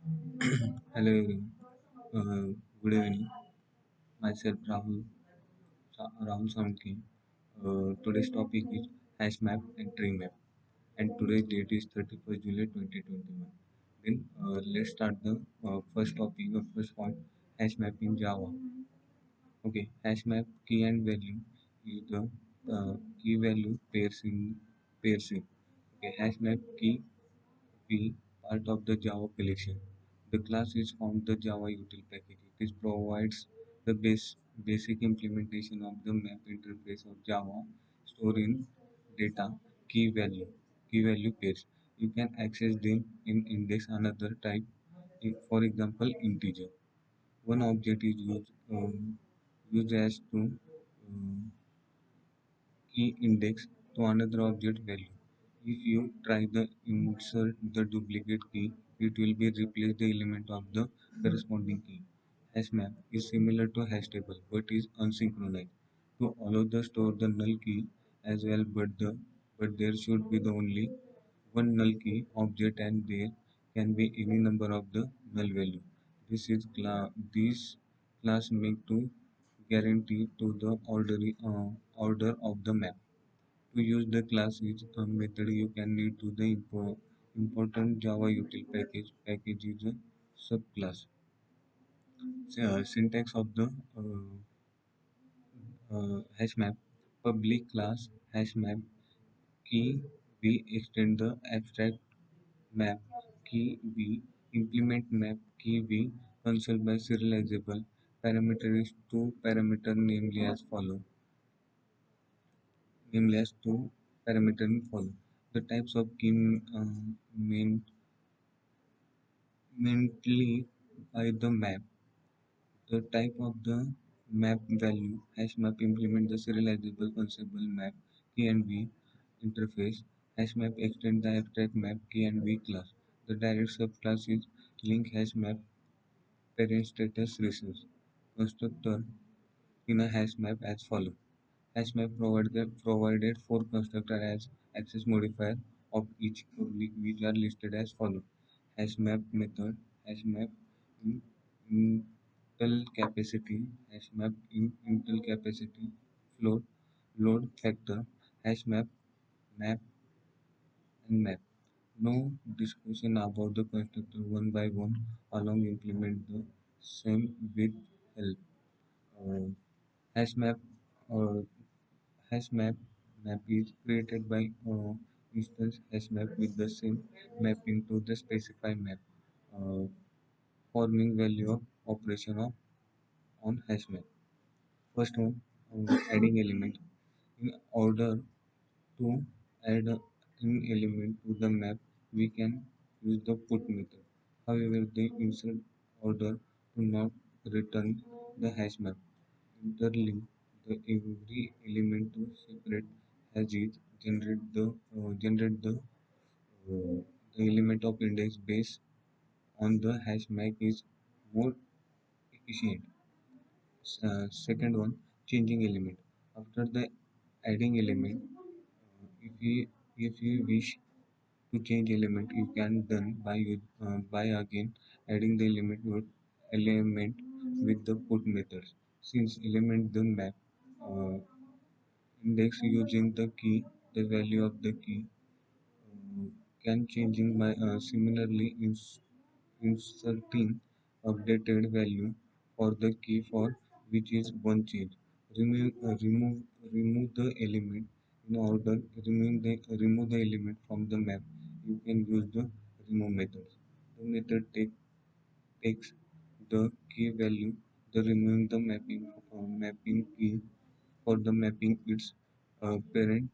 Hello everyone. Good evening. Myself Rahul Samki. Today's topic is hash map and tree map. And today's date is 31st July 2021. Then let's start the first topic of first point, hash map in Java. Okay, hash map key and value is the key value pairs in. Okay, hash map key be part of the Java collection. The class is found the Java util package. It provides the basic implementation of the map interface of Java, store in data, key value pairs. You can access them in index another type, for example, integer. One object is used as to key index to another object value. If you try to insert the duplicate key, it will be replace the element of the corresponding key. Hash map is similar to hash table but is unsynchronized. To allow the store the null key as well, but there should be the only one null key object and there can be any number of the null value. This class make to guarantee to the order of the map. To use the class is a method you can need to the important Java util package is a subclass. Syntax of the hash map. Public class hash map key we extend the abstract map key we implement map key we console by serializable parameter is two parameter namely as two parameter follow. The types of key main mentally by the map. The type of the map value hash map implement the serializable consumable map key and v interface. Hash map extend the abstract map key and v class. The direct subclass is link hash map parent status resource. Constructor in a hash map as follow. Hash map provided four constructor as access modifier of each public which are listed as follow. Hash map method, hash map in intel capacity, hash map in intel capacity, float, load factor, hash map and map. No discussion about the constructor one by one along implement the same with help. Uh, hash map uh, hash map is created by instance hash map with the same mapping to the specified map, uh, forming value of operation of on hash map. First one, adding element. In order to add an element to the map, we can use the put method. However, the insert order to not return the hash map. Interlink the every element to separate as it generate the element of index based on the hash map is more efficient. Second one, changing element. After the adding element, if you wish to change element, you can done by again adding the element with the put methods. Since element the map uh, index using the key, the value of the key can changing by similarly inserting updated value for the key for which is one change. Remove the element in order remove the element from the map. You can use the remove method. The method takes the key value, the removing the mapping key for the mapping its parent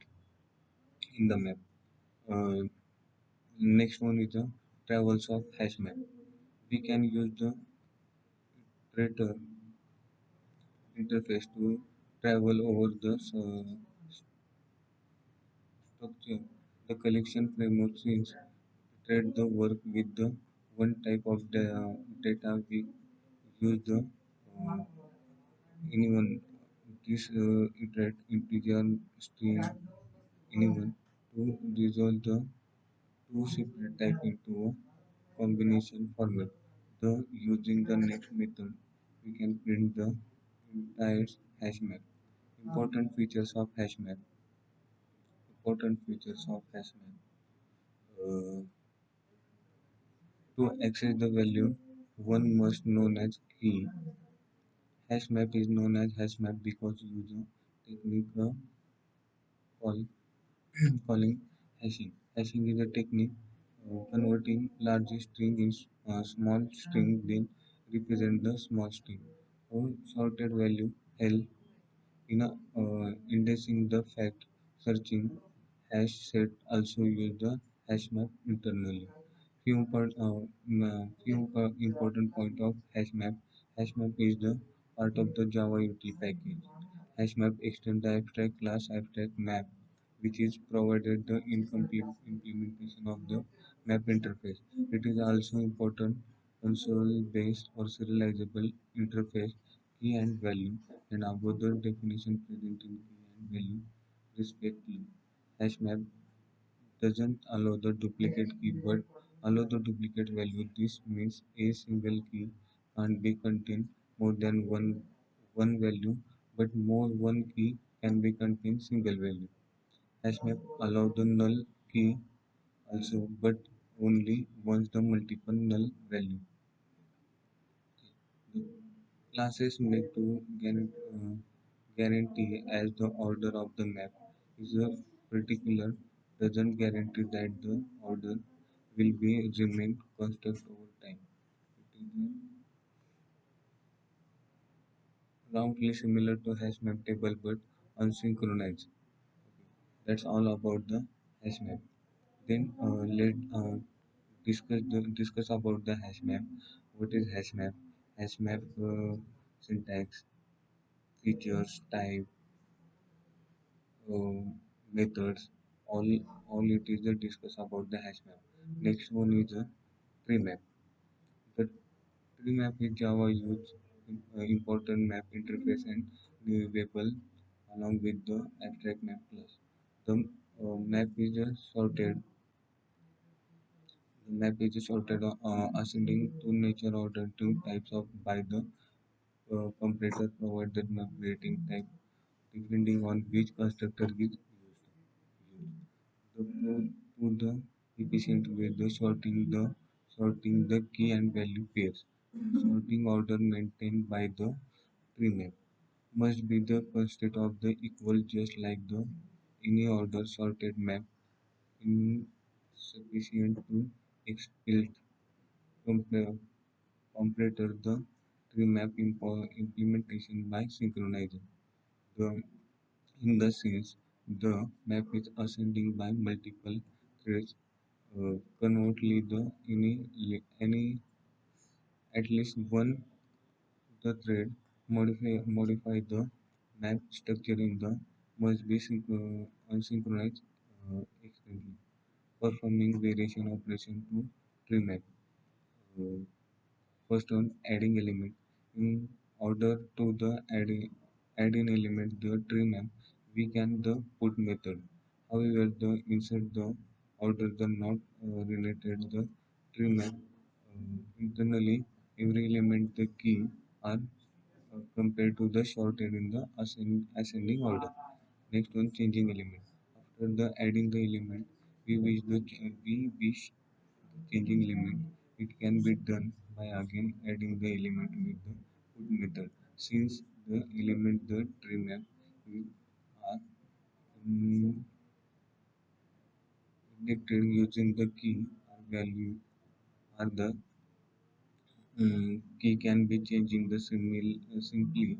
in the map. Uh, Next one is the travels of hash map. We can use the iterator interface to travel over the structure. The collection framework since iterate the work with the one type of data we use the uh, anyone this iterate integer string anyone to resolve the two separate type into a combination format. The using the next method, we can print the entire hash map. Important features of hash map. Important features of hash map. To access the value, one must known as key. Hash map is known as hash map because user technique call, calling hashing. Hashing is a technique converting large string in small string then represent the small string. Or sorted value L in a, indexing the fact searching hash set also use the hash map internally. Few important point of hash map. Hash map is the part of the Java util package. Hash map extends the abstract class abstract map, which is provided the incomplete implementation of the map interface. It is also important console-based or serializable interface key and value and above the definition present in key and value respectively. Hash map doesn't allow the duplicate key but allow the duplicate value. This means a single key can't be contain more than one value, but more one key can be contain single value. Hashmap allow the null key also, but only once the multiple null value. The classes made to guarantee as the order of the map is a particular doesn't guarantee that the order will be remain constant over time. It is roundly similar to hash map table but unsynchronized. That's all about the hash map. Then let discuss about the hash map. What is hash map? Hash map syntax, features, type, uh, methods. All all it is a discuss about the hash map. Next one is a tree map. The tree map is Java use important map interface and viewable along with the abstract map class. The map is sorted. The map is sorted ascending to nature order two types of by the comparator provided map rating type depending on which constructor is used. The to the efficient way the sorting the key and value pairs. Sorting order maintained by the tree map must be the constant of the equal just like the any order sorted map insufficient to exploit compare comparator the tree map implementation by synchronizing. The, in the sense, the map is ascending by multiple threads. Conversely, the any at least one the thread modify the map structure in the must be unsynchronized externally, performing variation operation to tree map. Uh, First one, adding element. In order to the add in element the tree map, we can the put method. However, the insert the order the not related the tree map internally every element the key are compared to the sorted in the ascending order. Next one, changing element. After the adding the element, we wish changing element. It can be done by again adding the element with the put method. Since the element the tree map are mm, indexed using the key or value or the key can be changed in the simply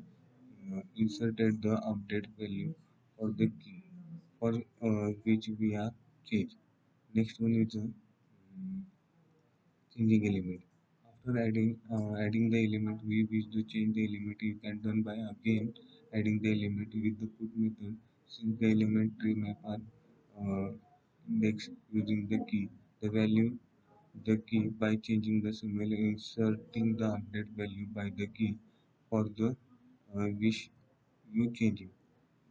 inserted the update value for the key for which we are changed. Next one is changing element. After adding the element, we wish to change the element. You can done by again adding the element with the put method. Since the element tree map are uh, indexed using the key by changing the symbol, inserting the update value by the key for the wish you changing.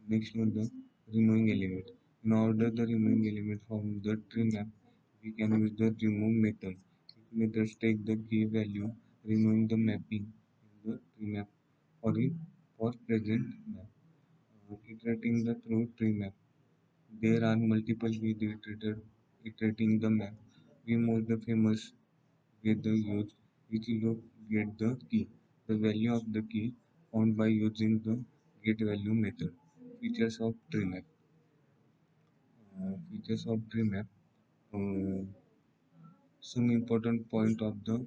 Next one, the removing element. In order the removing element from the tree map, we can use the remove method. Methods take the key value removing the mapping in the tree map for present map. Iterating the through tree map. There are multiple ways iterating the map. We most the famous with the use which look get the key. The value of the key found by using the get value method. Features of tree map. Features of tree map. Uh, some important point of the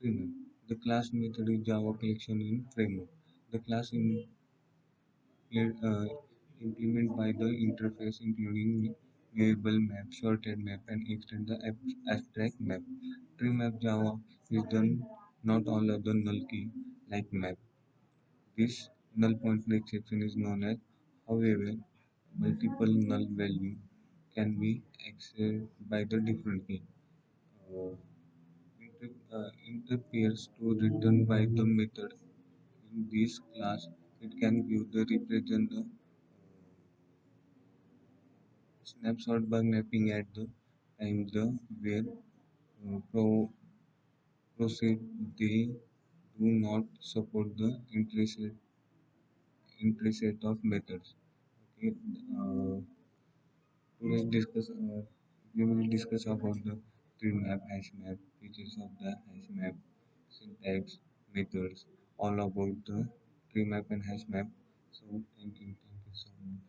tree map. The class method is Java collection in framework. The class uh, implement by the interface including variable map, shorted map, and extend the abstract map. Tree map Java is done not all other null key like map. This null pointer exception is known as, however, multiple null value can be accessed by the different key. Uh, interferes to return by the method. In this class, it can view the represent the snapshot by mapping at the time the where proceed they do not support the interset of methods. Okay. Uh, today's discuss we will discuss about the tree map, hash map, features of the hash map, syntax, methods, all about the tree map and hash map. So thank you so much.